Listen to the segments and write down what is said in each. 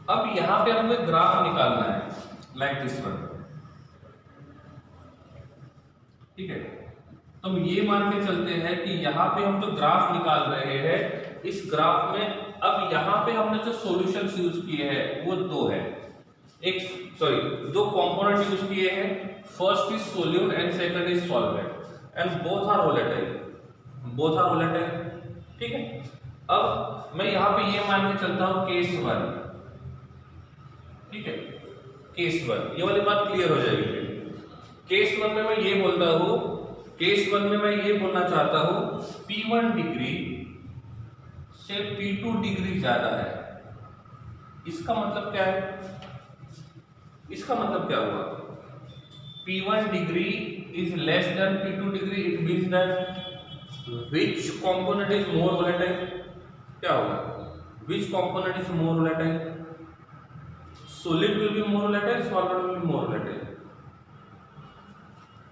अब यहाँ पे हमें ग्राफ निकालना है लाइक दिस वन, ठीक है। तो हम ये मान के चलते हैं कि यहाँ पे हम जो ग्राफ निकाल रहे हैं, इस ग्राफ में अब यहाँ पे हमने जो सॉल्यूशंस यूज किए हैं वो दो है, दो कंपोनेंट यूज किए हैं। First is solute and second is solvent and both are volatile, ठीक है। अब मैं यहाँ पे ये मान के चलता हूँ केस वन, ठीक है, केस वन, ये वाली बात क्लियर हो जाएगी। केस वन में मैं ये बोलता हूँ, केस वन में मैं ये बोलना चाहता हूँ P1 डिग्री से P2 डिग्री ज्यादा है। इसका मतलब क्या है? इसका मतलब क्या हुआ? P1 degree is less than P2 degree, it means that which component is more volatile? क्या होगा? Which component is more volatile? solid will be more volatile, solvent will be more volatile.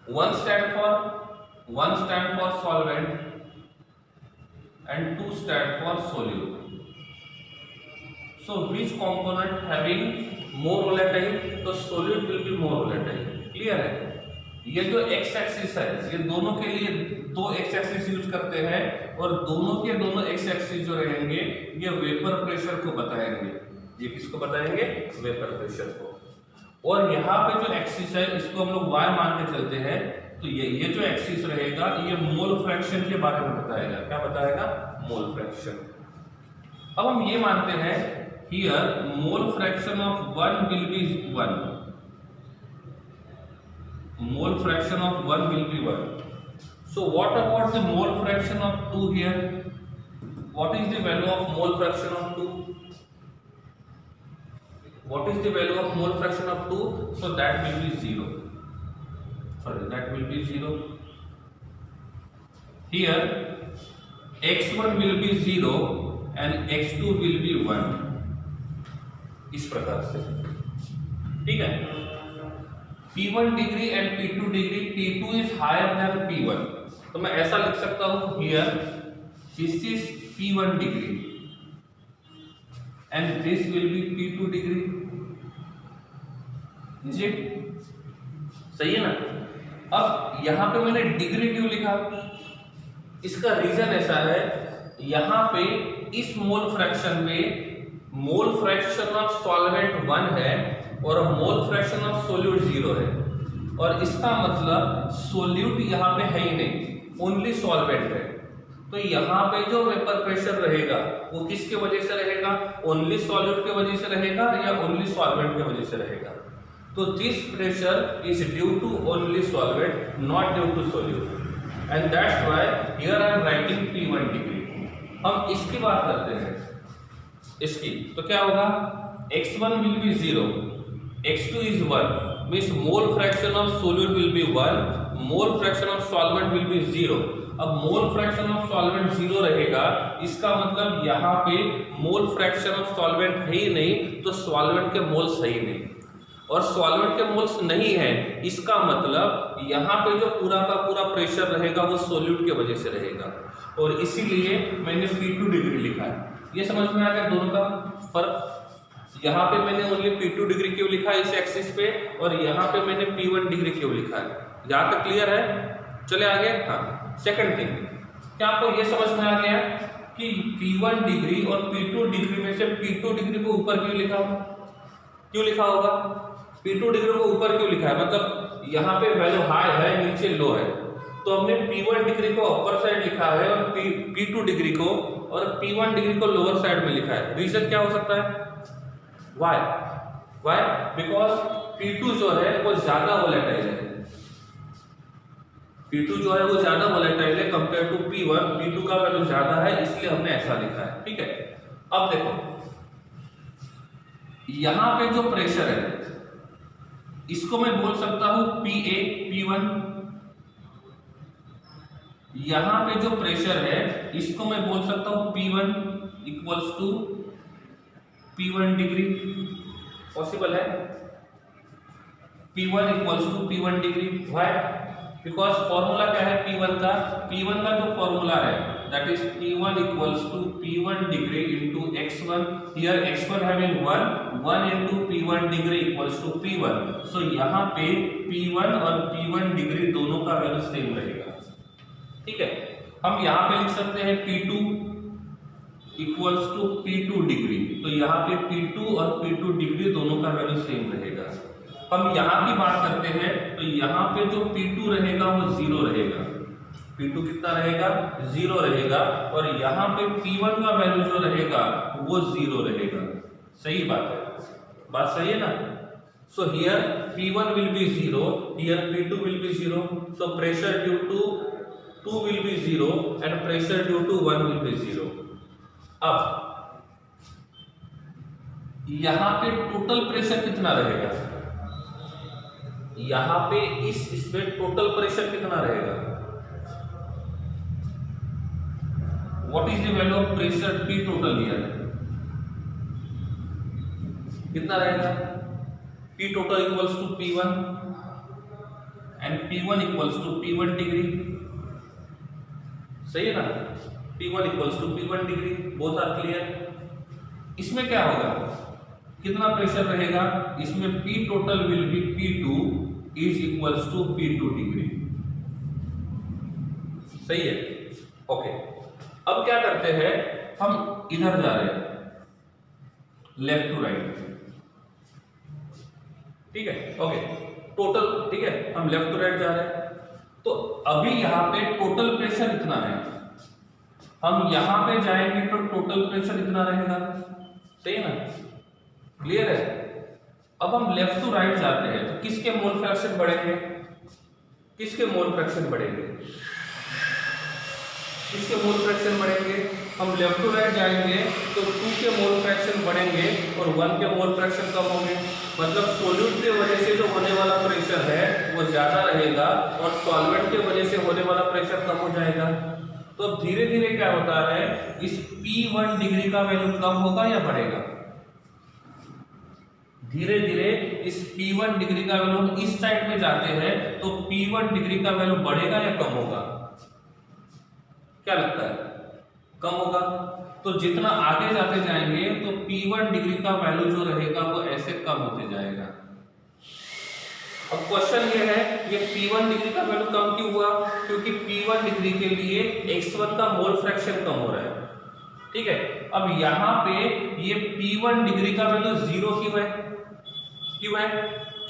One stand for solvent and two stand for solute. So which component having more volatile? तो solute will be more volatile. Clear है? ये जो x axis है, ये दोनों के लिए दो x एक्सिस यूज करते हैं और दोनों के दोनों x एक्सिस जो रहेंगे ये वेपर प्रेशर को बताएंगे। ये किसको बताएंगे? वेपर प्रेशर को। और यहाँ पे जो एक्सिस है इसको हम लोग y मान के चलते हैं, तो ये जो एक्सिस रहेगा ये मोल फ्रैक्शन के बारे में बताएगा। क्या बताएगा? Mole fraction. अब हम ये मानते हैं here mole fraction of 1 will be 1, mole fraction of 1 will be 1. So what about the mole fraction of 2 here? What is the value of mole fraction of 2? What is the value of mole fraction of 2? So that will be 0. Sorry, that will be 0. Here x1 will be 0 and x2 will be 1. इस प्रकार से, ठीक है। P1 degree and P2 degree, P2 is higher than P1, तो मैं ऐसा लिख सकता हूं here this is P1 degree and this will be P2 degree. Is it? सही है ना? अब यहां पे मैंने डिग्री क्यों लिखा? इसका रीजन ऐसा है, यहां पे इस मोल फ्रैक्शन में मोल फ्रैक्शन ऑफ सॉल्वेंट 1 है और मोल फ्रैक्शन ऑफ सोल्यूट 0 है, और इसका मतलब सोल्यूट यहाँ पे है ही नहीं, ओनली सॉल्वेंट है। तो यहाँ पे जो वेपर प्रेशर रहेगा वो किसके वजह से रहेगा? ओनली सॉल्यूट के वजह से रहेगा या ओनली सॉल्वेंट के वजह से रहेगा? तो this pressure is due to only solvent, not due to solute, and that's why here I am writing P1 degree. हम इसकी बात करते हैं, इसकी, तो क्या होगा? x1 will be 0, x2 is 1, means mole fraction of solute will be 1, mole fraction of solvent will be 0। अब mole fraction of solvent 0 रहेगा, इसका मतलब यहाँ पे mole fraction of solvent है ही नहीं, तो solvent के moles है ही नहीं, और solvent के moles नहीं है, इसका मतलब यहाँ पे जो पूरा का पूरा प्रेशर रहेगा वो solute के वजह से रहेगा, और इसीलिए मैंने P2 डिग्री लिखा है। ये समझ में आ गया दोनों का फर्क? यहाँ पे मैंने ओनली P2 डिग्री क्यों लिखा है इस एक्सिस पे, और यहाँ पे मैंने P1 डिग्री क्यों लिखा है? यहाँ तक क्लियर है? चले आगे। हाँ, सेकंड थिंग, क्या आपको ये समझ में आ गया कि P1 डिग्री और P2 डिग्री में से P2 डिग्री को ऊपर क्यों लिखा? क्यों लिखा होगा? P2 डिग्री को ऊपर क्यों लिखा है? मतलब यहाँ पे वैल्यू हाई है, नीचे लो है, तो हमने P1 डिग्री को अपर साइड लिखा है और P2 डिग्री को और P1 डिग्री को लोअर साइड में लिखा है। रीजन क्या हो सकता है? Why? Because P2 जो है वो ज्यादा वोलेटाइल है, P2 जो है वो ज्यादा वोलेटाइल है कंपेयर टू P1, P2 का वैल्यू ज्यादा है, इसलिए हमने ऐसा लिखा है, ठीक है। अब देखो यहां पे जो प्रेशर है इसको मैं बोल सकता हूं PA, P1। यहां पे जो प्रेशर है इसको मैं बोल सकता हूं P1 equals to P1 degree. Possible है? P1 equals to P1 degree. Why? Because formula क्या है P1 का? P1 का जो फॉर्मूला है that is P1 equals to P1 degree into x1. Here x1 having 1 into P1 degree equals to P1. So यहाँ पे P1 और P1 degree दोनों का वैल्यू सेम रहेगा। ठीक है, हम यहाँ पे लिख सकते हैं P2 equals to P2 degree, तो यहाँ पे P2 और P2 डिग्री दोनों का वैल्यू सेम रहेगा। हम यहाँ की बात करते हैं तो यहाँ पे जो P2 रहेगा वो 0 रहेगा, P2 कितना रहेगा 0 रहेगा, और यहाँ पे P1 का वैल्यू जो रहेगा वो 0 रहेगा। सही बात है, बात सही है ना। So here P1 will be 0, here P2 will be 0, so pressure due to 2 will be 0 and pressure due to 1 will be 0। अब यहाँ पे टोटल प्रेशर कितना रहेगा, यहाँ पे इसमें टोटल प्रेशर कितना रहेगा, what is the value of pressure P total here, कितना रहेगा, P total equals to P1 and P1 equals to P1 degree. सही है ना, P1 equals to P1 degree, both are clear. इसमें क्या होगा, कितना प्रेशर रहेगा, इसमें P total will be P2 is equals to P2 degree. सही है, ओके। अब क्या करते हैं, हम इधर जा रहे हैं लेफ्ट टू राइट, ठीक है, ओके, टोटल, ठीक है, हम लेफ्ट टू राइट जा रहे हैं। तो अभी यहाँ पे टोटल प्रेशर इतना है, हम यहां पे जाएंगे तो टोटल प्रेशर इतना रहेगा। सही ना, क्लियर है। अब हम लेफ्ट टू राइट जाते हैं तो किसके मोल फ्रैक्शन बढ़ेंगे, किसके मोल फ्रैक्शन बढ़ेंगे, किसके मोल फ्रैक्शन बढ़ेंगे, हम लेफ्ट टू राइट जाएंगे तो 2 के मोल फ्रैक्शन बढ़ेंगे और 1 के मोल फ्रैक्शन कम होंगे। मतलब सोल्यूट की वजह से जो होने वाला प्रेशर है वो ज्यादा रहेगा और सॉल्वेंट की वजह से होने वाला प्रेशर कम हो जाएगा। तो धीरे धीरे क्या होता है, इस P1 डिग्री का वैल्यू कम होगा या बढ़ेगा, धीरे धीरे इस P1 डिग्री का वैल्यू, हम इस साइड में जाते हैं तो P1 डिग्री का वैल्यू बढ़ेगा या कम होगा, क्या लगता है, कम होगा। तो जितना आगे जाते जाएंगे तो P1 डिग्री का वैल्यू जो रहेगा वो ऐसे कम होते जाएगा। अब क्वेश्चन ये है, ये P1 डिग्री का वैल्यू कम क्यों हुआ, क्योंकि P1 डिग्री के लिए x1 का मोल फ्रैक्शन कम हो रहा है। ठीक है, अब यहाँ पे ये P1 डिग्री का वैल्यू 0 क्यों है, क्यों है,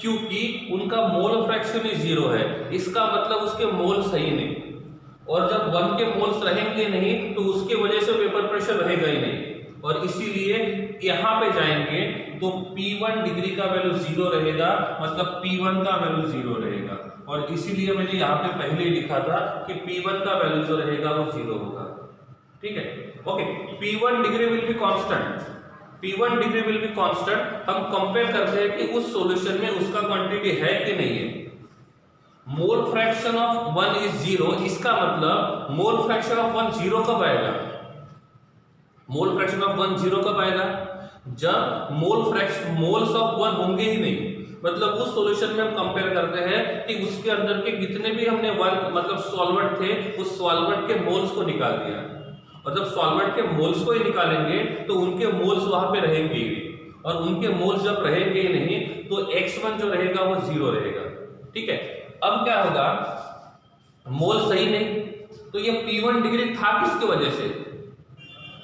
क्योंकि उनका मोल फ्रैक्शन ही 0 है, इसका मतलब उसके मोल सही नहीं, और जब 1 के मोल्स रहेंगे नहीं तो उसके वजह से वेपर प्रेशर रहेगा ही नहीं, और इसीलिए यहाँ पे जाएंगे तो P1 डिग्री का वैल्यू 0 रहेगा, मतलब P1 का वैल्यू 0 रहेगा, और इसीलिए मैंने यहाँ पे पहले ही लिखा था कि P1 का वैल्यू जो रहेगा वो 0 होगा। ठीक है, okay, P1 degree will be constant, P1 degree will be constant. हम कंपेयर करते हैं कि उस सॉल्यूशन में उसका क्वांटिटी है कि नहीं है। मोल फ्रैक्शन ऑफ 1 इज 0, इसका मतलब मोल फ्रैक्शन ऑफ 1 0 कब आएगा, मोल फ्रैक्शन ऑफ 1 0 कब आएगा, जब मोल्स ऑफ 1 होंगे ही नहीं। मतलब उस सॉल्यूशन में हम कंपेयर करते हैं कि उसके अंदर के जितने भी हमने 1 मतलब सॉल्वेंट थे, उस सॉल्वेंट के मोल्स को निकाल दिया, और जब सॉल्वेंट के मोल्स को ही निकालेंगे तो उनके मोल्स वहां पे रहेंगे ही नहीं, और उनके मोल्स जब रहेंगे ही नहीं तो x1 जो रहेगा वो 0 रहेगा। ठीक है, अब क्या होगा, मोल सही नहीं, तो ये P1 डिग्री था किसकी वजह से,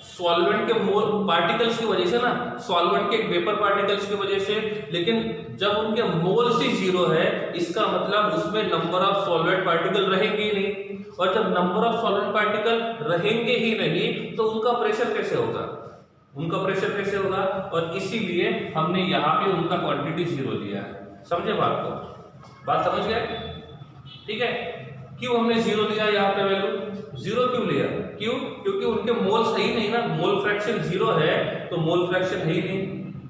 सॉल्वेंट के मोल पार्टिकल्स की वजह से ना, सॉल्वेंट के वेपर पार्टिकल्स की वजह से। लेकिन जब उनके मोल्स ही 0 है, इसका मतलब उसमें नंबर ऑफ सॉल्वेंट पार्टिकल रहेंगे ही नहीं, और जब नंबर ऑफ सॉल्वेंट पार्टिकल रहेंगे ही नहीं तो उनका प्रेशर कैसे होगा, उनका प्रेशर कैसे होगा, और इसीलिए हमने यहाँ पे उनका क्वांटिटी 0 लिया है। समझे बात को, बात समझ गए। ठीक है, क्यों हमने 0 लिया यहाँ पे, वैल्यू 0 क्यों लिया, क्यों, क्योंकि उनके मोल सही नहीं ना, मोल फ्रैक्शन 0 है तो मोल फ्रैक्शन है ही नहीं,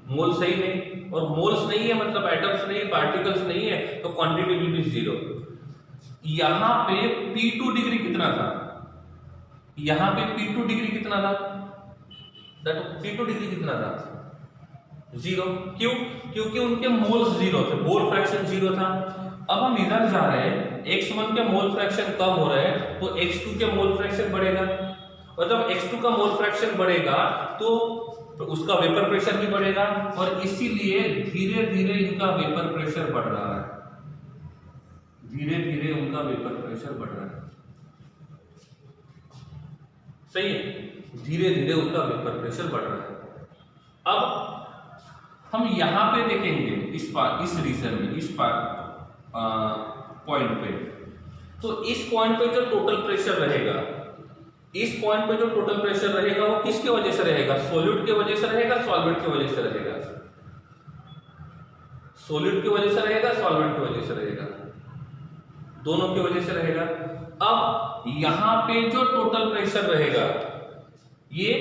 मोल सही नहीं, और मोल्स नहीं है मतलब एटम्स नहीं है, पार्टिकल्स नहीं है, तो क्वांटिटी विल बी 0। यहाँ पे P2 डिग्री कितना था, यहाँ पे P2 डिग्री कितना था, P2 डिग्री कितना था 0, क्यों, क्योंकि उनके मोल्स 0 थे, मोल फ्रैक्शन 0 था। अब हम इधर जा रहे हैं, x1 के मोल फ्रैक्शन कम हो रहे हैं तो x2 के मोल फ्रैक्शन बढ़ेगा, और जब x2 का मोल फ्रैक्शन बढ़ेगा तो उसका वेपर प्रेशर भी बढ़ेगा, और इसीलिए धीरे धीरे इनका वेपर प्रेशर बढ़ रहा है, धीरे धीरे उनका वेपर प्रेशर बढ़ रहा है। सही है, धीरे धीरे उनका वेपर प्रेशर बढ़ रहा है। अब हम यहां पे देखेंगे इस रीजन में, इस पॉइंट पे, तो इस पॉइंट पे जो टोटल प्रेशर रहेगा, इस पॉइंट पे जो टोटल प्रेशर रहेगा वो किसके वजह से रहेगा? सॉल्यूट के वजह से रहेगा, सॉल्वेंट के वजह से रहेगा? सॉल्यूट की वजह से रहेगा, सॉल्वेंट की वजह से रहेगा? दोनों की वजह से रहेगा। अब यहां पे जो टोटल प्रेशर रहेगा ये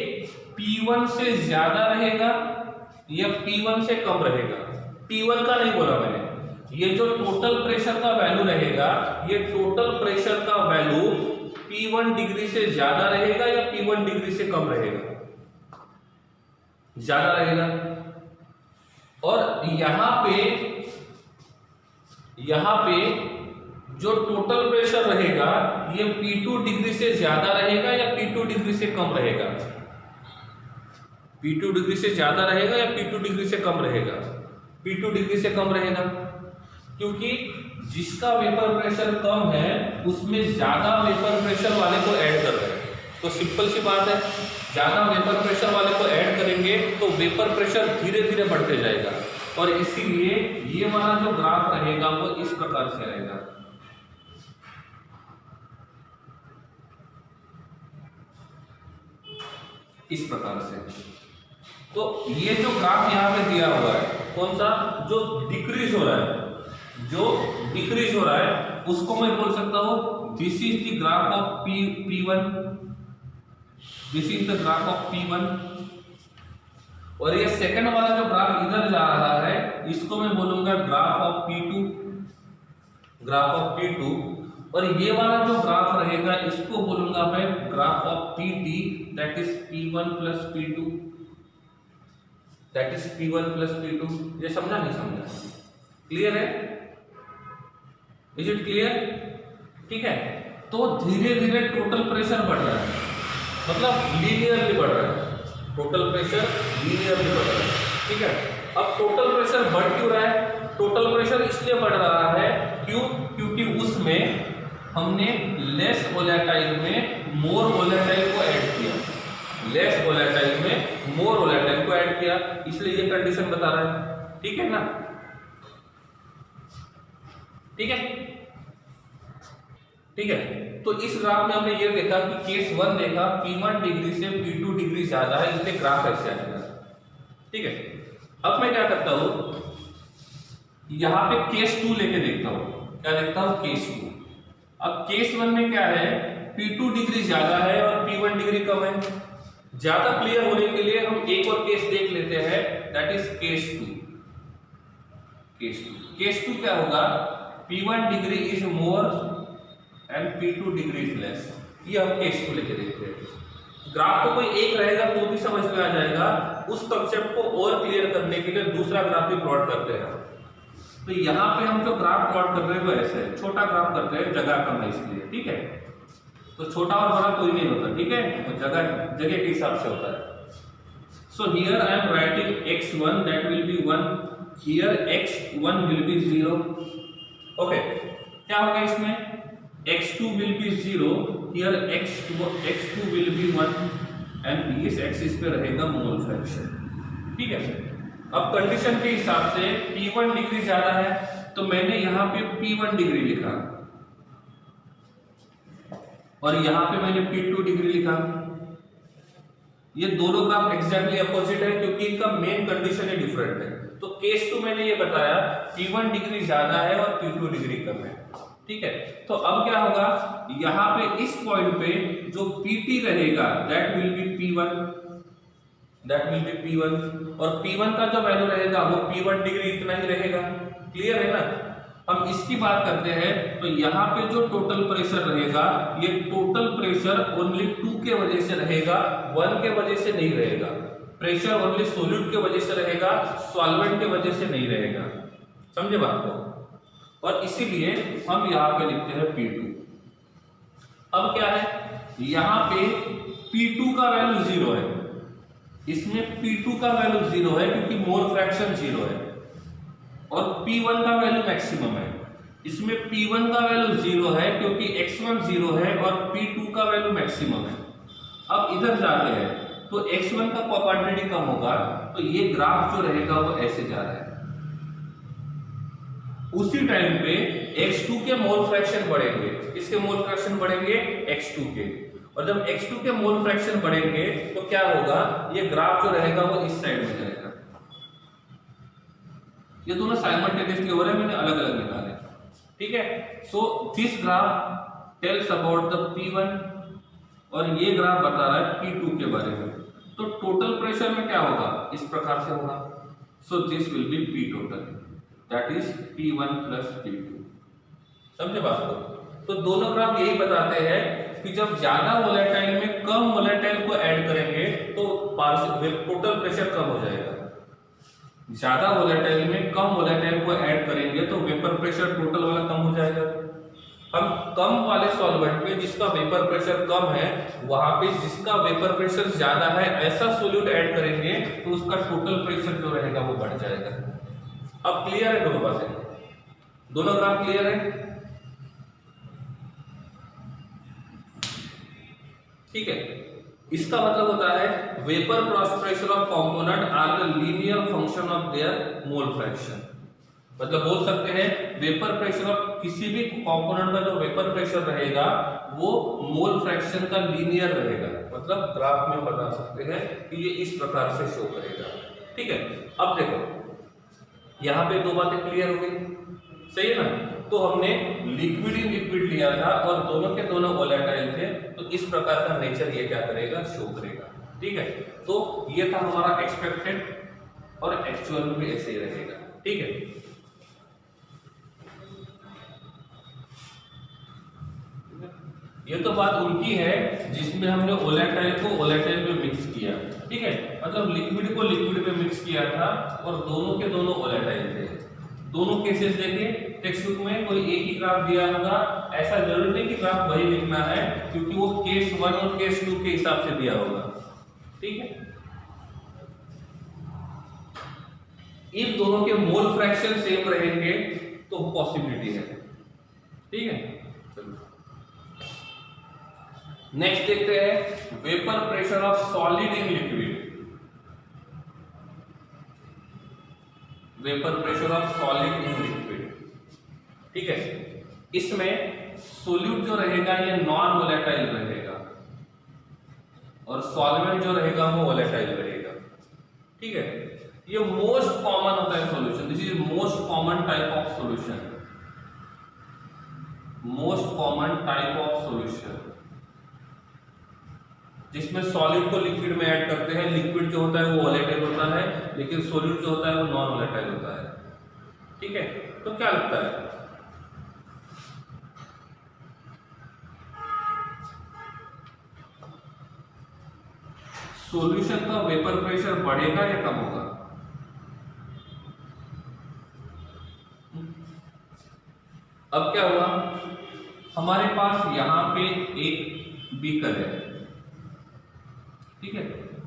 P1 से ज्यादा रहेगा या P1 से कम रहेगा? P1 का नहीं बोला मैंने, ये जो टोटल प्रेशर का वैल्यू रहेगा, ये टोटल प्रेशर का वैल्यू P1 डिग्री से ज्यादा रहेगा या P1 डिग्री से कम रहेगा? ज्यादा रहेगा। और यहां पे जो टोटल प्रेशर रहेगा ये P2 डिग्री से ज्यादा रहेगा या P2 डिग्री से कम रहेगा? P2 डिग्री से ज्यादा रहेगा या P2 डिग्री से कम रहेगा? P2 डिग्री से कम रहेगा, क्योंकि जिसका वेपर प्रेशर कम है उसमें ज्यादा वेपर प्रेशर वाले को ऐड कर रहे हैं। तो सिंपल सी बात है, ज्यादा वेपर प्रेशर वाले को ऐड करेंगे तो वेपर प्रेशर धीरे धीरे बढ़ते जाएगा, और इसीलिए ये वाला जो ग्राफ रहेगा वो इस प्रकार से रहेगा। इस प्रकार से। तो ये जो ग्राफ यहाँ पे दिया हुआ है, कौन सा? जो डिक्रीज हो रहा है, जो डिक्रीज हो रहा है उसको मैं बोल सकता हूं this is the graph of P1, this is the graph of P1। और ये सेकंड वाला जो ग्राफ इधर जा रहा है इसको मैं बोलूंगा graph of P2, graph of P2। और ये वाला जो ग्राफ रहेगा इसको बोलूंगा मैं graph of PT, that is P1 plus P2, that is P1 plus P2। ये समझा नहीं समझा? क्लियर है? Is it clear? ठीक है। तो धीरे धीरे टोटल प्रेशर बढ़ रहा है, मतलब लीनियरली बढ़ रहा है, टोटल प्रेशर लीनियरली बढ़ रहा है। ठीक है। अब टोटल प्रेशर बढ़ क्यों रहा है? टोटल प्रेशर इसलिए बढ़ रहा है क्योंकि उसमें हमने लेस वोलेटाइल में मोर वोलेटाइल को ऐड किया, लेस वोलेटाइल में मोर वोलेटाइल को ऐड किया, इसलिए ये कंडीशन बता रहा है। ठीक है ना? ठीक है, ठीक है। तो इस ग्राफ में हमने ये देखा कि केस 1 देखा P1 डिग्री से P2 डिग्री ज्यादा है, इसलिए ग्राफ ऐसे आएगा। ठीक है। अब मैं क्या करता हूं, यहां पे केस 2 लेके देखता हूं। क्या देखता हूं? केस 2। अब केस 1 में क्या है? P2 डिग्री ज्यादा है और P1 डिग्री कम है। ज्यादा क्लियर होने के लिए हम एक और केस देख लेते हैं, दैट इज केस 2। केस 2 क्या होगा? P1 degree is more and P2 degree is less. ये हम केस 2 लेके देखते हैं। ग्राफ तो कोई एक रहेगा तो भी समझ में आ जाएगा, उस कंसेप्ट को और क्लियर करने के लिए दूसरा ग्राफ भी प्लॉट करते हैं। तो यहाँ पे हम जो ग्राफ प्लॉट कर रहे हैं वो ऐसे है, छोटा ग्राफ करते हैं, जगह कम है इसलिए। ठीक है। तो छोटा और बड़ा कोई नहीं होता। ठीक है, तो जगह के हिसाब से होता है। So here I am writing x1 that will B 1, here x1 will be 0। Okay, क्या होगा इसमें? x2 will be 0, here x2 will be 1 and इस एक्सिस पे रहेगा मोल फ्रैक्शन। ठीक है। अब कंडीशन के हिसाब से P1 डिग्री ज्यादा है तो मैंने यहाँ पे P1 डिग्री लिखा और यहाँ पे मैंने P2 डिग्री लिखा। ये दोनों ग्राफ एग्जैक्टली अपोजिट है क्योंकि इनका मेन कंडीशन ही डिफरेंट है। तो केस 2 मैंने ये बताया P1 डिग्री ज्यादा है और P2 डिग्री कम है। ठीक है। तो अब क्या होगा, यहाँ पे इस पॉइंट पे जो PT रहेगा that will be P1, that will be P1, और P1 का जो वैल्यू रहेगा वो P1 डिग्री इतना ही रहेगा। क्लियर है ना? हम इसकी बात करते हैं तो यहाँ पे जो टोटल प्रेशर रहेगा ये टोटल प्रेशर ओनली 2 के वजह से रहेगा, 1 के वजह से नहीं रहेगा। प्रेशर ओनली सोल्यूट के वजह से रहेगा, सॉल्वेंट के वजह से नहीं रहेगा। समझे बात को? और इसीलिए हम यहाँ पे लिखते हैं P2। अब क्या है, यहाँ पे P2 का वैल्यू 0 है, इसमें P2 का वैल्यू 0 है क्योंकि मोल फ्रैक्शन 0 है, और P1 का वैल्यू मैक्सिमम है, इसमें P1 का वैल्यू 0 है क्योंकि x1 0 है और P2 का वैल्यू मैक्सिमम है। अब इधर जाते हैं तो x1 का क्वांटिटी कम होगा, तो ये ग्राफ जो रहेगा वो ऐसे जा रहा है। उसी टाइम पे x2 के मोल फ्रैक्शन बढ़ेंगे, किसके मोल फ्रैक्शन बढ़ेंगे? x2 के, और जब x2 के मोल फ्रैक्शन बढ़ेंगे तो क्या होगा, ये ग्राफ जो रहेगा वो इस साइड में जाएगा। ये दोनों साइमल्टेनियसली हो रहे हैं, मैंने अलग अलग निकाले, ठीक है। So this graph tells about the P1 और ये ग्राफ बता रहा है P2 के बारे में। तो टोटल प्रेशर में क्या होगा, इस प्रकार से होगा। So this will B P total, that is P1 plus P2। समझे बात को? तो दोनों ग्राफ यही बताते हैं कि जब ज्यादा वोलेटाइल में कम वोलेटाइल को ऐड करेंगे तो टोटल प्रेशर कम हो जाएगा, ज्यादा वोलेटाइल में कम वोलेटाइल को ऐड करेंगे तो वेपर प्रेशर टोटल वाला कम हो जाएगा। हम कम वाले सॉल्वेंट में जिसका वेपर प्रेशर कम है, वहां पे जिसका वेपर प्रेशर ज्यादा है ऐसा सोल्यूट ऐड करेंगे तो उसका टोटल प्रेशर जो रहेगा वो बढ़ जाएगा। अब क्लियर है दोनों बातें, दोनों ग्राफ क्लियर है, ठीक है। इसका मतलब होता है vapour pressure of component are the linear function of their mole fraction. मतलब बोल सकते हैं वेपर प्रेशर ऑफ किसी भी कंपोनेंट का जो वेपर प्रेशर रहेगा वो मोल फ्रैक्शन का लीनियर रहेगा। मतलब ग्राफ में बता सकते हैं कि ये इस प्रकार से शो करेगा, ठीक है। अब देखो यहाँ पे दो बातें क्लियर हो गई, सही है ना। तो हमने लिक्विड इन लिक्विड लिया था और दोनों के दोनों वोलेटाइल थे, तो इस प्रकार का नेचर ये क्या करेगा, शो करेगा, ठीक है। तो ये था हमारा एक्सपेक्टेड और एक्चुअल में भी ऐसे ही रहेगा, ठीक है। ये तो बात उनकी है जिसमें हमने वोलेटाइल को वोलेटाइल में मिक्स किया, ठीक है। मतलब लिक्विड को लिक्विड में मिक्स किया था और दोनों के दोनों वोलेटाइल थे। दोनों केसेस देखिए टेक्स्ट बुक में कोई एक ही ग्राफ दिया होगा, ऐसा जरूरी नहीं कि ग्राफ वही लिखना है, क्योंकि वो केस 1 और केस 2 के हिसाब से दिया होगा, ठीक है। इन दोनों के मोल फ्रैक्शन सेम रहेंगे तो पॉसिबिलिटी है, ठीक है। चलो नेक्स्ट देखते हैं vapour pressure of solid in liquid. Vapour pressure of solid in liquid, ठीक है। इसमें सोल्यूट जो रहेगा ये नॉन वोलेटाइल रहेगा और सॉल्वेंट जो रहेगा वो वोलेटाइल रहेगा, ठीक है। ये मोस्ट कॉमन होता है solution, this is most common type of solution, most common type of solution, जिसमें सॉलिड को लिक्विड में ऐड करते हैं। लिक्विड जो होता है वो वोलेटाइल होता है, लेकिन सॉलिड जो होता है वो नॉन वोलेटाइल होता है, ठीक है। तो क्या लगता है, सॉल्यूशन का वेपर प्रेशर बढ़ेगा या कम होगा? अब क्या हुआ, हमारे पास यहां पे एक बीकर है, ठीक है।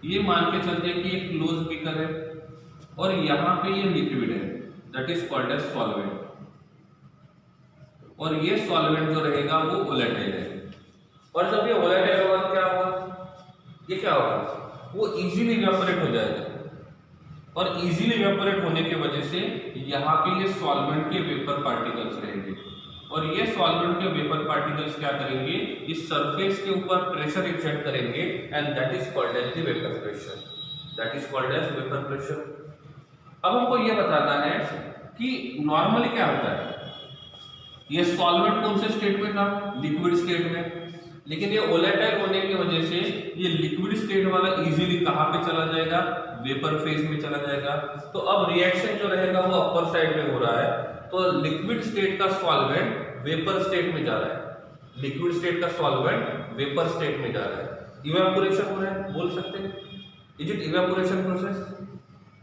ये मान के चलते हैं कि एक क्लोज बीकर है और यहाँ पे ये लिक्विड है, that is called as solvent, और ये सॉल्वेंट जो रहेगा वो वोलेटाइल है। और जब ये वोलेटाइल होगा तो क्या होगा, ये क्या होगा, वो इजीली इवेपोरेट हो जाएगा, और इजीली इवेपोरेट होने की वजह से यहाँ पे ये सॉल्वेंट के वेपर पार्टिकल्स रहेंगे, और ये सॉल्वेंट के वेपर पार्टिकल्स क्या करेंगे, इस सरफेस के ऊपर प्रेशर एक्सर्ट करेंगे and that is called as the vapour pressure, that is called as vapour pressure. अब हमको ये बताना है कि नॉर्मली क्या होता है, ये सॉल्वेंट कौन से स्टेट में था, लिक्विड स्टेट में, लेकिन ये वोलेटाइल होने की वजह से ये लिक्विड स्टेट वाला इजीली कहाँ पे चला जाएगा, वेपर फेज में चला जाएगा। तो अब रिएक्शन जो रहेगा वो अपर साइड में हो रहा है, तो लिक्विड स्टेट का सॉल्वेंट वेपर स्टेट में जा रहा है, लिक्विड स्टेट का सॉल्वेंट वेपर स्टेट में जा रहा है, इवेपोरेशन हो रहा है, बोल सकते हैं इज इट इवेपोरेशन प्रोसेस,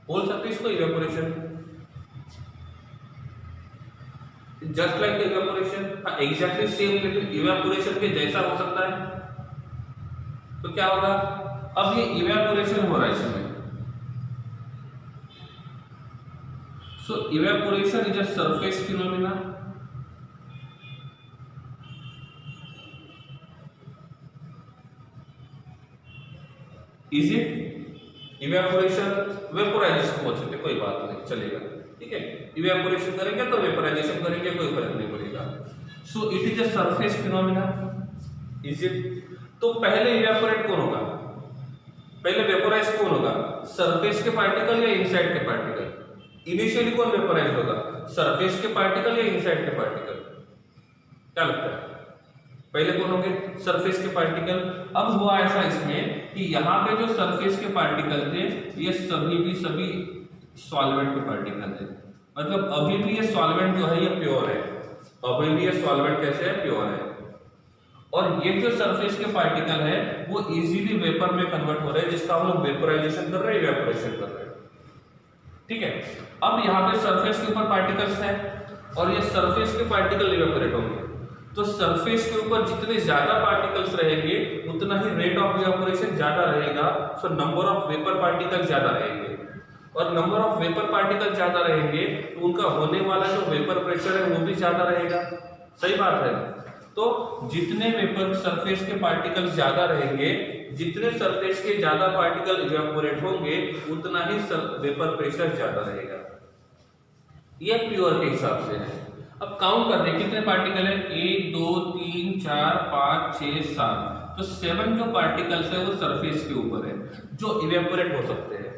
बोल सकते हैं इसको evaporation, just like the evaporation. हाँ एग्जैक्टली सेम, लेकिन इवेपोरेशन के जैसा हो सकता है, तो क्या होगा, अब ये इवेपोरेशन हो रहा है इसमें। So evaporation is a surface phenomena. Is it evaporation, vaporisation बोल सकते, कोई बात नहीं, चलेगा, ठीक है। इवेपोरेशन करेंगे तो वेपोराइजेशन करेंगे, कोई फर्क नहीं पड़ेगा। So it is a surface phenomena. Is it, तो पहले इवेपोरेट कौन होगा, पहले वेपोराइज कौन होगा, सरफेस के पार्टिकल या इनसाइड के पार्टिकल? इनिशियली कौन वेपोराइज होगा, सरफेस के पार्टिकल या इनसाइड के पार्टिकल? क्या लगता है, पहले कौन होंगे, सरफेस के पार्टिकल। अब हुआ ऐसा इसमें कि यहाँ पे जो सरफेस के पार्टिकल थे ये सभी सॉल्वेंट के पार्टिकल थे, मतलब अभी भी ये सॉल्वेंट जो है ये प्योर है, अभी भी ये सॉल्वेंट कैसे है, प्योर है। और ये जो सरफेस के पार्टिकल है वो इजीली वेपर में कन्वर्ट हो रहे हैं, जिसका हम लोग वेपोराइजेशन कर रहे हैं, इवेपोरेशन कर रहे हैं, ठीक है। अब यहाँ पे सरफेस के ऊपर पार्टिकल्स हैं और ये सरफेस के पार्टिकल इवेपोरेट होंगे, तो सरफेस के ऊपर जितने ज्यादा पार्टिकल्स रहेंगे उतना ही रेट ऑफ इवेपोरेशन ज्यादा रहेगा, so number of vapour particle ज्यादा रहेंगे, और नंबर ऑफ वेपर पार्टिकल ज्यादा रहेंगे तो उनका होने वाला जो वेपर प्रेशर है वो भी ज्यादा रहेगा, सही बात है। तो जितने वेपर सरफेस के पार्टिकल ज्यादा रहेंगे, जितने सरफेस के ज्यादा पार्टिकल इवेपोरेट होंगे उतना ही वेपर प्रेशर ज्यादा रहेगा, ये प्योर के हिसाब से है। अब काउंट कर दें कितने पार्टिकल है, 1 2 3 4 5 6 7, तो 7 जो पार्टिकल्स है वो सरफेस के ऊपर है जो इवेपोरेट हो सकते हैं,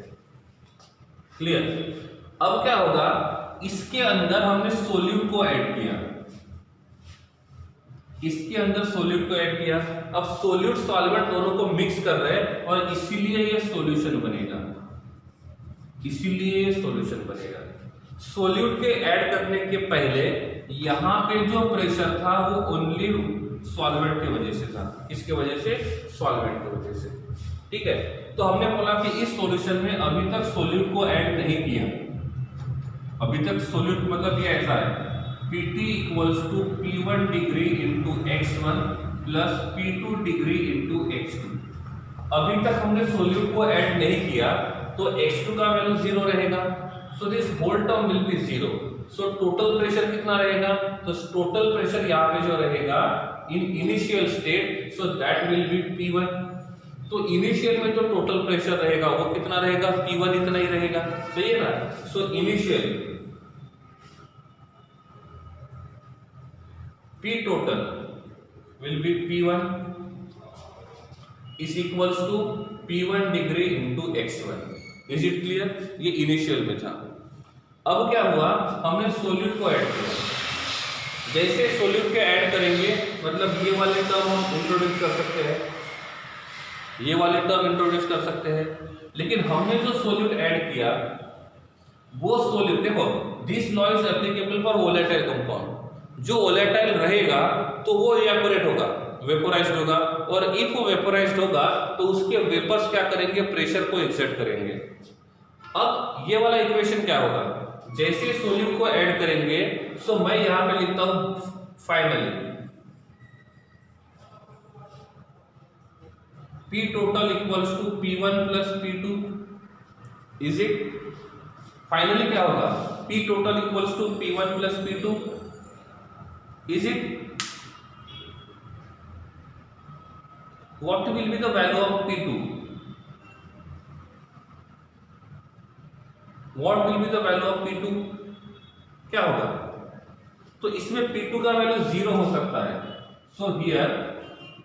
क्लियर। अब क्या होगा, इसके अंदर हमने सोल्यूट को ऐड किया, इसके अंदर सोल्यूट को ऐड किया, अब सोल्यूट सॉल्वेंट दोनों को मिक्स कर रहे हैं और इसीलिए ये सॉल्यूशन बनेगा, इसीलिए ये सॉल्यूशन बनेगा। सोल्यूट के ऐड करने के पहले यहाँ पे जो प्रेशर था वो ओनली सॉल्वेंट की वजह से था, किसके वजह से, सॉल्वेंट की वजह से, ठीक है। तो हमने बोला कि इस सॉल्यूशन में अभी तक सोल्यूट को ऐड नहीं किया, अभी तक सोल्यूट मतलब ये ऐसा है Pt equals to P1 degree into x1 plus P2 degree into x2। अभी तक हमने सोल्यूट को ऐड नहीं किया तो x2 का वैल्यू 0 रहेगा, so this whole term will be 0। So total pressure कितना रहेगा, तो टोटल प्रेशर यहाँ पे जो रहेगा in initial state, so that will be P1। तो इनिशियल में जो टोटल प्रेशर रहेगा वो कितना रहेगा, P1 इतना ही रहेगा, सही है ना। So initial P total will be P1 is equals to P1 degree into x1। Is it clear? ये इनिशियल में था। अब क्या हुआ, हमने सोल्यूट को ऐड किया, जैसे सोल्यूट के ऐड करेंगे मतलब ये वाले टर्म हम इंट्रोड्यूस कर सकते हैं, ये वाले टर्म इंट्रोड्यूस कर सकते हैं, लेकिन हमने जो सोल्यूट ऐड किया वो सोल्यूट, देखो this law is applicable for volatile compound, जो वोलेटाइल रहेगा तो वो इवेपोरेट होगा, वेपोराइज्ड होगा, और इफ वो वेपोराइज्ड होगा तो उसके वेपर्स क्या करेंगे, प्रेशर को एक्सर्ट करेंगे। अब ये वाला इक्वेशन क्या होगा, जैसे सोल्यूट को ऐड करेंगे, सो मैं यहां पे लिखता हूं finally P total equals to P1 plus P2। Is it, finally क्या होगा, P total equals to P1 plus P2। Is it? What will be the value of P2? What will be the value of P2? क्या होगा, तो इसमें P2 का value 0 हो सकता है, so here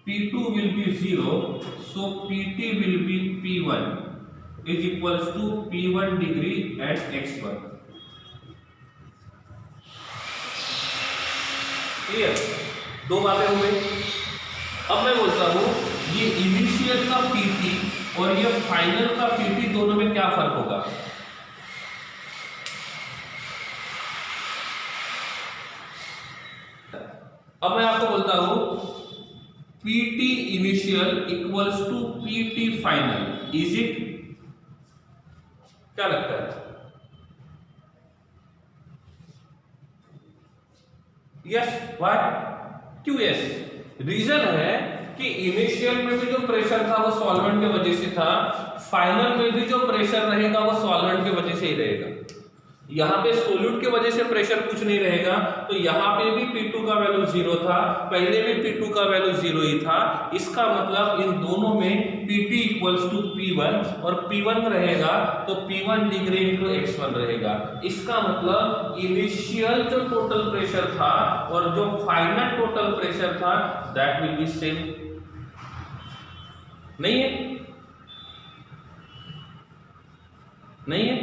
P2 will be 0, so PT will be P1 is equals to P1 degree at x1। Clear, दो बातें हो गई। अब मैं बोलता हूं ये इनिशियल का पीटी और ये फाइनल का पीटी दोनों में क्या फर्क होगा, अब मैं आपको बोलता हूं PT initial equals to PT final. Is it, क्या लगता है, यस, व्हाई, क्यों यस, रीजन है कि इनिशियल में भी जो प्रेशर था वो सॉल्वेंट की वजह से था, फाइनल में भी जो प्रेशर रहेगा वो सॉल्वेंट की वजह से ही रहेगा। यहाँ पे सोल्यूट की वजह से प्रेशर कुछ नहीं रहेगा, तो यहाँ पे भी P2 का वैल्यू 0 था, पहले भी P2 का वैल्यू 0 ही था। इसका मतलब इन दोनों में Pt इक्वल्स टू P1 और P1 रहेगा तो P1 डिग्री इंटू x1 रहेगा। इसका मतलब इनिशियल जो टोटल प्रेशर था और जो फाइनल टोटल प्रेशर था दैट विल बी सेम। नहीं है? नहीं है?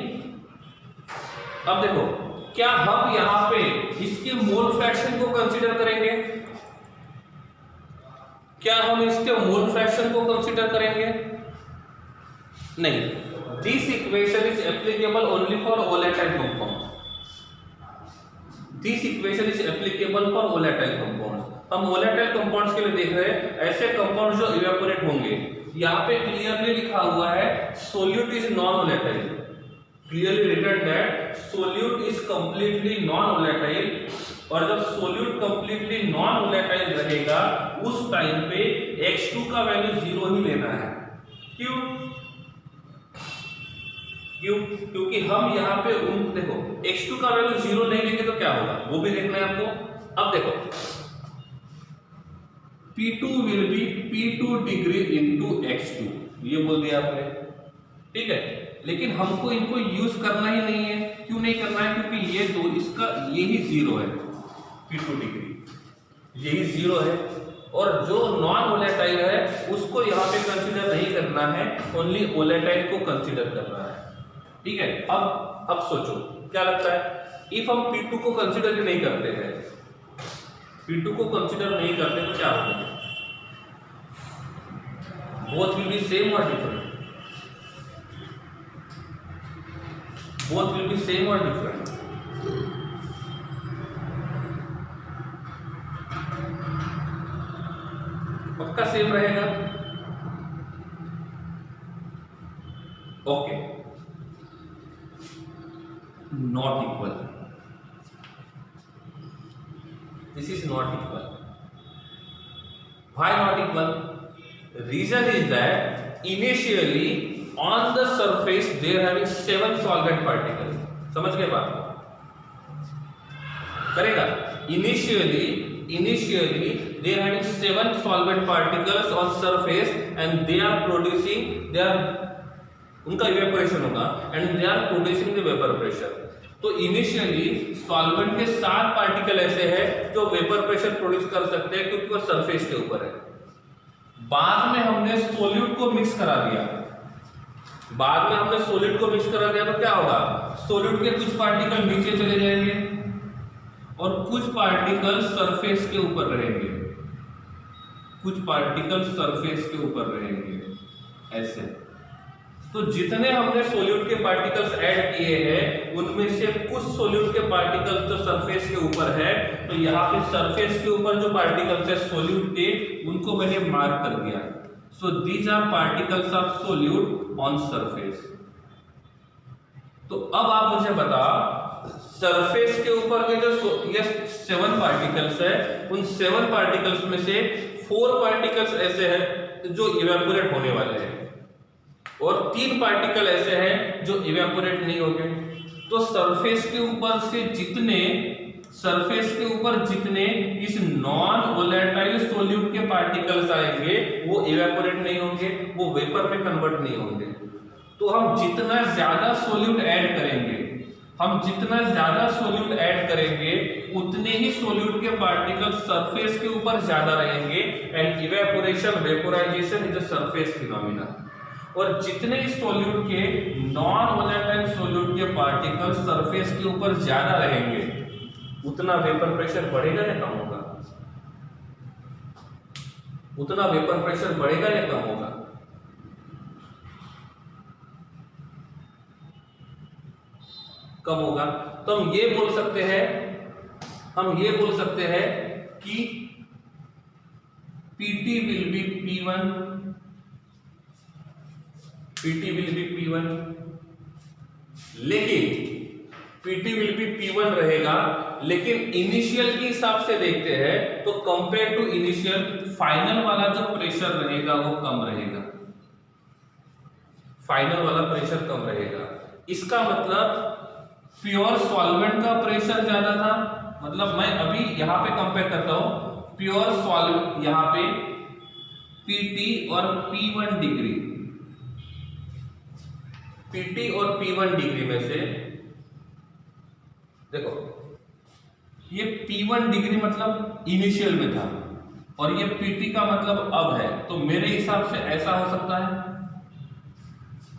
अब देखो, क्या हम यहां पे इसके मोल फ्रैक्शन को कंसीडर करेंगे? क्या हम इसके मोल फ्रैक्शन को कंसीडर करेंगे? नहीं। This equation is applicable only for volatile compound. This equation is applicable for volatile compound. हम वोलेटाइल कंपाउंड्स के लिए देख रहे हैं, ऐसे कंपाउंड जो इवेपोरेट होंगे। यहां पे क्लियरली लिखा हुआ है solute is non volatile, clearly written that solute is completely non-volatile, और जब solute completely non-volatile रहेगा उस टाइम पे x2 का वैल्यू 0 ही लेना है। क्यों? क्योंकि हम यहाँ पे देखो x2 का वैल्यू 0 नहीं लेंगे तो क्या होगा वो भी देखना है आपको। अब देखो P2 will be P2 degree into x2, ये बोल दिया आपने, ठीक है। लेकिन हमको इनको यूज करना ही नहीं है। क्यों नहीं करना है? क्योंकि ये दो इसका यही 0 है, P2 डिग्री यही 0 है, और जो नॉन वोलेटाइल है उसको यहाँ पे कंसीडर नहीं करना है, ओनली वोलेटाइल को कंसीडर करना है, ठीक है। अब सोचो क्या लगता है, इफ हम P2 को कंसीडर नहीं करते हैं, P2 को कंसीडर नहीं करते तो क्या होगा? बोथ विल बी सेम और different? Both will be same or different? पक्का सेम रहेगा। Okay, not equal. This is not equal. Why not equal? Reason is that initially on the surface they are having 7 solvent particles. समझ गए बात को? करेगा। Initially they are having 7 solvent particles on surface and they are producing, उनका evaporation होगा and they are producing the vapor pressure. तो initially solvent के 7 particle ऐसे हैं जो वेपर प्रेशर प्रोड्यूस कर सकते हैं क्योंकि वो सरफेस के ऊपर है। बाद में हमने सोल्यूट को मिक्स करा दिया, तो क्या होगा? सोल्यूट के कुछ पार्टिकल नीचे चले जाएंगे और कुछ पार्टिकल सरफेस के ऊपर रहेंगे, ऐसे। तो जितने हमने सोल्यूट के पार्टिकल्स ऐड किए हैं उनमें से कुछ सोल्यूट के पार्टिकल्स तो सरफेस के ऊपर है, तो यहाँ पे सरफेस के ऊपर जो पार्टिकल्स है सोल्यूट के उनको मैंने मार्क कर दिया। So these are particles of solute on surface. तो अब आप मुझे बता, सरफेस के ऊपर के जो ये 7 पार्टिकल्स है उन 7 पार्टिकल्स में से 4 पार्टिकल्स ऐसे हैं जो इवेपोरेट होने वाले हैं और 3 पार्टिकल ऐसे हैं जो इवेपोरेट नहीं होंगे। तो सरफेस के ऊपर जितने इस नॉन वोलेटाइल सोल्यूट के पार्टिकल्स आएंगे वो इवेपोरेट नहीं होंगे, वो वेपर में कन्वर्ट नहीं होंगे। तो हम जितना ज्यादा सोल्यूट ऐड करेंगे उतने ही सोल्यूट के पार्टिकल सरफेस के ऊपर ज्यादा रहेंगे and evaporation vaporisation is a surface phenomena. और जितने सोल्यूट के नॉन वोलेटाइल सोल्यूट के पार्टिकल सरफेस के ऊपर ज्यादा रहेंगे उतना वेपर प्रेशर बढ़ेगा या कम होगा? कम होगा। तो हम ये बोल सकते हैं कि PT will be P1, लेकिन Pt विल बी P1 रहेगा, लेकिन इनिशियल के हिसाब से देखते हैं तो कंपेयर टू इनिशियल फाइनल वाला जो प्रेशर रहेगा वो कम रहेगा, फाइनल वाला प्रेशर कम रहेगा। इसका मतलब प्योर सॉल्वेंट का प्रेशर ज्यादा था, मतलब मैं अभी यहां पे कंपेयर करता हूं प्योर सॉल्वेंट, यहां पे Pt और P1 डिग्री, Pt और P1 डिग्री में से देखो ये P1 डिग्री मतलब इनिशियल में था और ये Pt का मतलब अब है, तो मेरे हिसाब से ऐसा हो सकता है,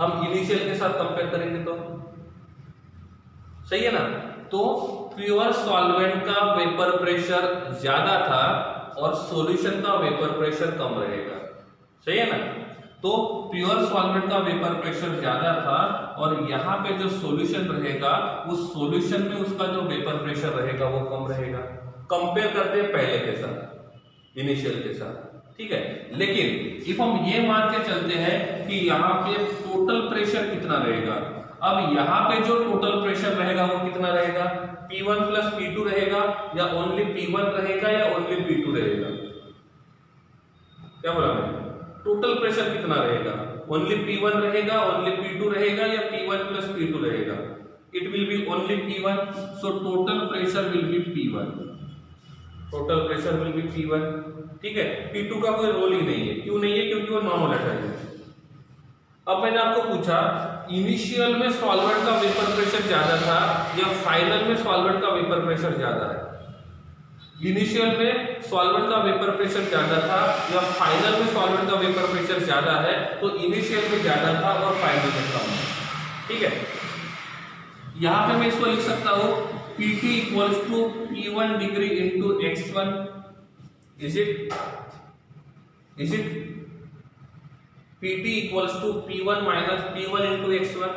हम इनिशियल के साथ कंपेयर करेंगे तो सही है ना। तो प्योर सॉल्वेंट का वेपर प्रेशर ज्यादा था और सॉल्यूशन का वेपर प्रेशर कम रहेगा, सही है ना। तो प्योर सॉल्वेंट का वेपर प्रेशर ज्यादा था और यहाँ पे जो सॉल्यूशन रहेगा उस सॉल्यूशन में उसका जो वेपर प्रेशर रहेगा वो कम रहेगा, कंपेयर करते हैं पहले के साथ, इनिशियल के साथ, ठीक है। लेकिन इफ हम ये मान के चलते हैं कि यहाँ पे टोटल प्रेशर कितना रहेगा, अब यहाँ पे जो टोटल प्रेशर रहेगा वो कितना रहेगा, P1 प्लस P2 रहेगा या ओनली P1 रहेगा या ओनली P2 रहेगा, क्या बोला मैंने, टोटल प्रेशर कितना रहेगा, ओनली P1 रहेगा, ओनली P2 रहेगा या P1 प्लस P2 रहेगा, it will be only P1, so total pressure will be P1, total pressure will be P1, ठीक है। P2 का कोई रोल ही नहीं है, क्यों नहीं है, क्योंकि वो नॉन वोलेटाइल है। अब मैंने आपको पूछा इनिशियल में सॉल्वेंट का वेपर प्रेशर ज्यादा था या फाइनल में सॉल्वेंट का वेपर प्रेशर ज्यादा है, इनिशियल में सॉल्वेंट का वेपर प्रेशर ज्यादा था या फाइनल में सॉल्वेंट का वेपर प्रेशर ज्यादा है, तो इनिशियल में ज्यादा था और फाइनल में कम है, ठीक है। यहां पे मैं इसको लिख सकता हूं Pt equals to P1 degree into x1, is it Pt equals to P1 minus P1 into x1।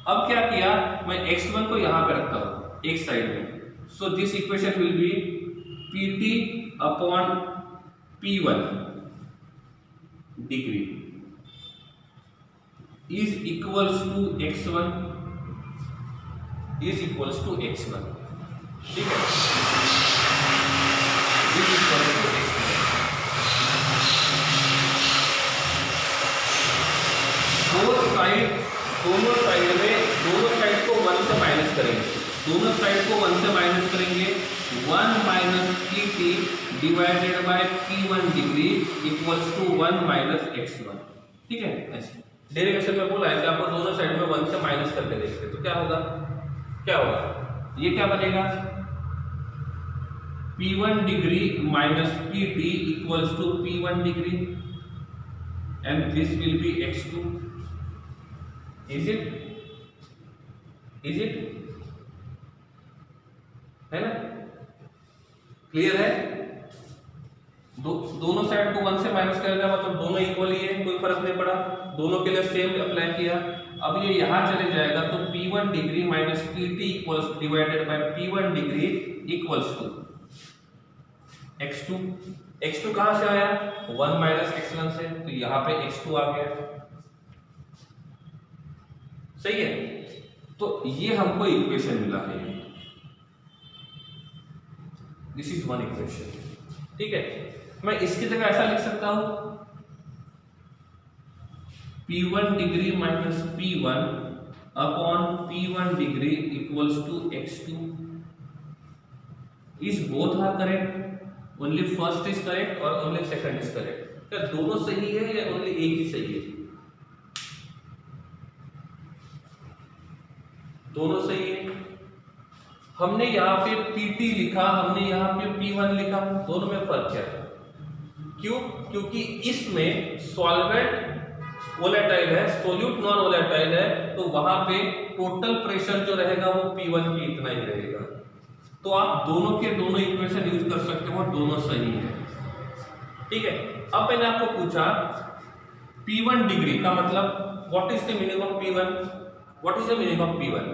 अब क्या किया, मैं x1 को यहां पे रखता हूं एक साइड में, so this equation will be Pt upon P1 degree is equals to x1, is equals to x1, ठीक है, इज इक्वल्स टू x1। दोनों साइड को 1 से माइनस करेंगे, दोनों साइड को 1 से माइनस करेंगे, 1 minus Pt divided by P1 degree equals to 1 minus x1, ठीक है। ऐसे डेरिवेशन में बोला है कि आपको दोनों साइड में 1 से माइनस करके देखते, तो क्या होगा, ये क्या बनेगा, P1 degree minus Pt equals to P1 degree and this will be x2, is it है ना, क्लियर है। दोनों साइड को 1 से माइनस करेगा मतलब दोनों इक्वल ही है, कोई फर्क नहीं पड़ा, दोनों के लिए सेम अप्लाई किया। अब ये यहां चले जाएगा तो P1 degree minus Pt equals divided by P1 degree equals to x2, x2 कहां से आया, 1 माइनस x1 से, तो यहां पे x2 आ गया, सही है। तो ये हमको इक्वेशन मिला है, दिस इज वन इक्वेशन, ठीक है। मैं इसकी जगह ऐसा लिख सकता हूं P1 degree minus P1 upon P1 degree equals to x2, is both are correct, only first is correct और ओनली सेकंड इज करेक्ट, क्या दोनों सही है या ओनली एक ही सही है, दोनों सही है। हमने यहाँ पे Pt लिखा, हमने यहाँ पे P1 लिखा, दोनों में फर्क क्या है, क्यों, क्योंकि इसमें सॉल्वेंट वोलेटाइल है, सोल्यूट नॉन वोलेटाइल है, तो वहां पे टोटल प्रेशर जो रहेगा वो P1 की इतना ही रहेगा, तो आप दोनों के दोनों इक्वेशन यूज कर सकते हो, दोनों सही है, ठीक है। अब मैंने आपको पूछा P1 डिग्री का मतलब what is the meaning of P1, what is the meaning of P1,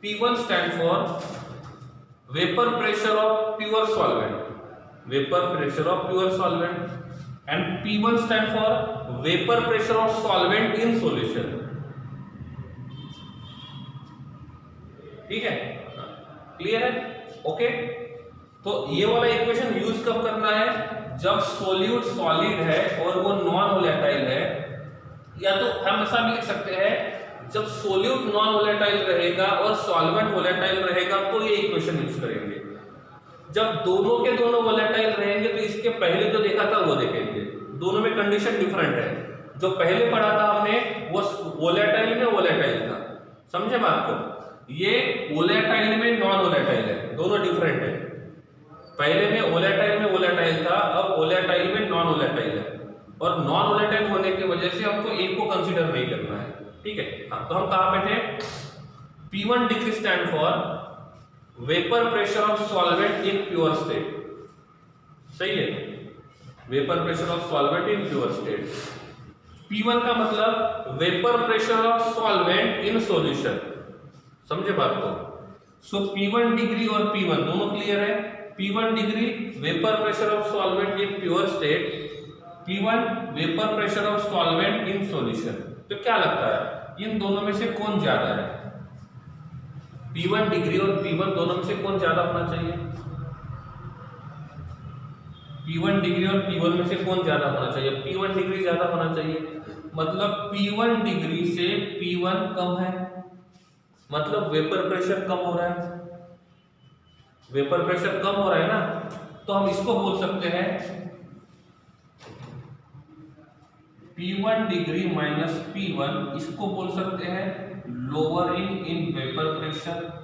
P1 stand for vapour pressure of pure solvent, vapour pressure of pure solvent, and P1 stand for vapour pressure of solvent in solution, ठीक है। Clear है? Okay, तो ये वाला equation use कब करना है? जब सोल्यूट सॉलिड है और वो नॉन वोलेटाइल है, या तो हम ऐसा भी लिख सकते हैं जब सोल्यूट नॉन वोलेटाइल रहेगा और सॉल्वेंट वोलेटाइल रहेगा तो ये इक्वेशन यूज करेंगे। जब दोनों के दोनों वोलेटाइल रहेंगे तो इसके पहले जो देखा था वो देखेंगे, दोनों में कंडीशन डिफरेंट है। जो पहले पढ़ा था हमने वो वोलेटाइल में वोलेटाइल था, समझे बात को? ये वोलेटाइल में नॉन वोलेटाइल है, दोनों डिफरेंट है। पहले में वोलेटाइल में वोलेटाइल था, अब वोलेटाइल में नॉन वोलेटाइल है, और नॉन वोलेटाइल होने की वजह से हमको एक को कंसीडर नहीं करना है, ठीक है? हाँ, तो हम कहां पे थे? P1 degree stand for vapour pressure of solvent in pure state, सही है? Vapour pressure of solvent in pure state. P1 का मतलब vapour pressure of solvent in solution, समझे बात को? सो P1 डिग्री और P1 दोनों क्लियर है। P1 degree vapour pressure of solvent in pure state, P1 vapour pressure of solvent in solution. तो क्या लगता है इन दोनों में से कौन ज्यादा है? P1 डिग्री और P1 दोनों में से कौन ज्यादा होना चाहिए? P1 डिग्री और P1 में से कौन ज्यादा होना चाहिए? P1 डिग्री ज्यादा होना चाहिए, मतलब P1 डिग्री से P1 कम है, मतलब वेपर प्रेशर कम हो रहा है। वेपर प्रेशर कम हो रहा है ना, तो हम इसको बोल सकते हैं P1 डिग्री माइनस P1, इसको बोल सकते हैं लोअरिंग इन वेपर प्रेशर।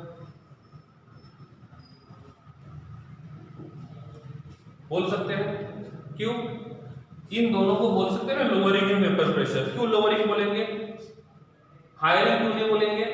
बोल सकते हैं, क्यों? इन दोनों को बोल सकते हैं ना लोअरिंग इन वेपर प्रेशर। क्यों लोअरिंग बोलेंगे? हायर क्यों नहीं बोलेंगे?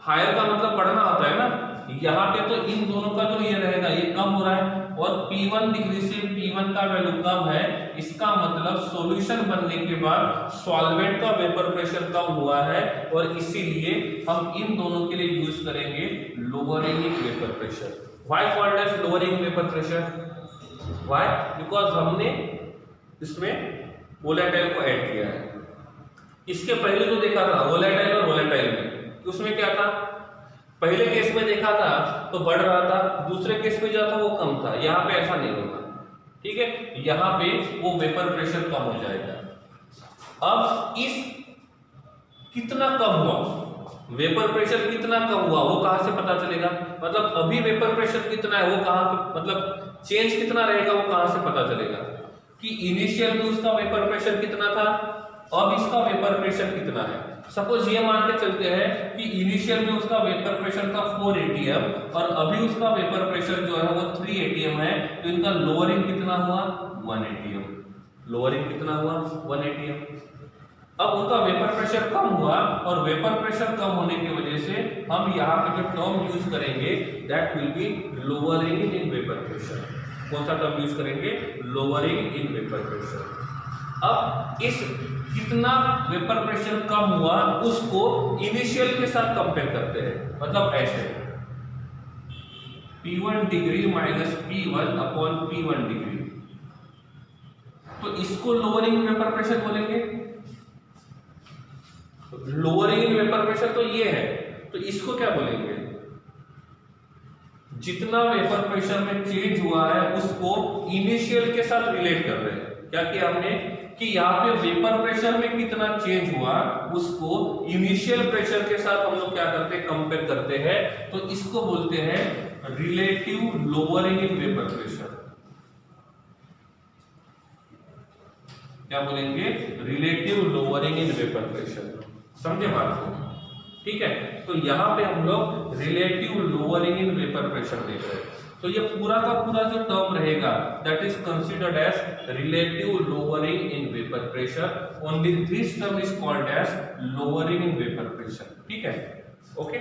हायर का मतलब बढ़ना होता है ना, यहाँ पे तो इन दोनों का जो ये रहेगा ये कम हो रहा है, और P1 डिग्री से P1 का वैल्यू कम है, इसका मतलब सॉल्यूशन बनने के बाद सॉल्वेंट का वेपर प्रेशर कम हुआ है, और इसीलिए हम इन दोनों के लिए यूज करेंगे lowering in vapour pressure. Why called as lowering vapour pressure? Why? Because हमने इसमें वोलेटाइल को ऐड किया है। इसके पहले जो देखा था वोलेटाइल और वोलेटाइल में, उसमें क्या था? पहले केस में देखा था तो बढ़ रहा था, दूसरे केस में जो था वो कम था। यहाँ पे ऐसा नहीं होगा, ठीक है? यहाँ पे वो वेपर प्रेशर कम हो जाएगा। अब इस कितना कम हुआ, वेपर प्रेशर कितना कम हुआ वो कहां से पता चलेगा? मतलब अभी वेपर प्रेशर कितना है वो कहां, मतलब चेंज कितना रहेगा वो कहां से पता चलेगा? कि इनिशियल में उसका वेपर प्रेशर कितना था, अब इसका वेपर प्रेशर कितना है। सपोज ये मान के चलते हैं कि इनिशियल में उसका वेपर प्रेशर था 4 atm और अभी उसका वेपर प्रेशर जो है वो 3 atm है, तो इनका लोअरिंग कितना हुआ? 1 atm। लोअरिंग कितना हुआ? 1 atm। अब उनका वेपर प्रेशर कम हुआ, और वेपर प्रेशर कम होने की वजह से हम यहाँ पे जो टर्म यूज करेंगे that will B lowering in vapour pressure. कौन सा टर्म यूज करेंगे? Lowering in vapour pressure. अब इस कितना वेपर प्रेशर कम हुआ उसको इनिशियल के साथ कंपेयर करते हैं, मतलब ऐसे P1 degree minus P1 upon P1 degree, तो इसको लोअरिंग वेपर प्रेशर बोलेंगे। लोअरिंग इन वेपर प्रेशर तो ये है, तो इसको क्या बोलेंगे? जितना वेपर प्रेशर में चेंज हुआ है उसको इनिशियल के साथ रिलेट कर रहे हैं। क्या किया हमने कि यहाँ पे वेपर प्रेशर में कितना चेंज हुआ उसको इनिशियल प्रेशर के साथ हम लोग क्या करते हैं? कंपेयर करते हैं। तो इसको बोलते हैं relative lowering in vapour pressure. क्या बोलेंगे? Relative lowering in vapour pressure. समझे बात को? ठीक है, तो यहाँ पे हम लोग relative lowering in vapour pressure देख रहे हैं। तो ये पूरा का पूरा जो टर्म रहेगा that is considered as relative lowering in vapour pressure. Only this term is called as lowering in vapour pressure. ठीक है, ओके।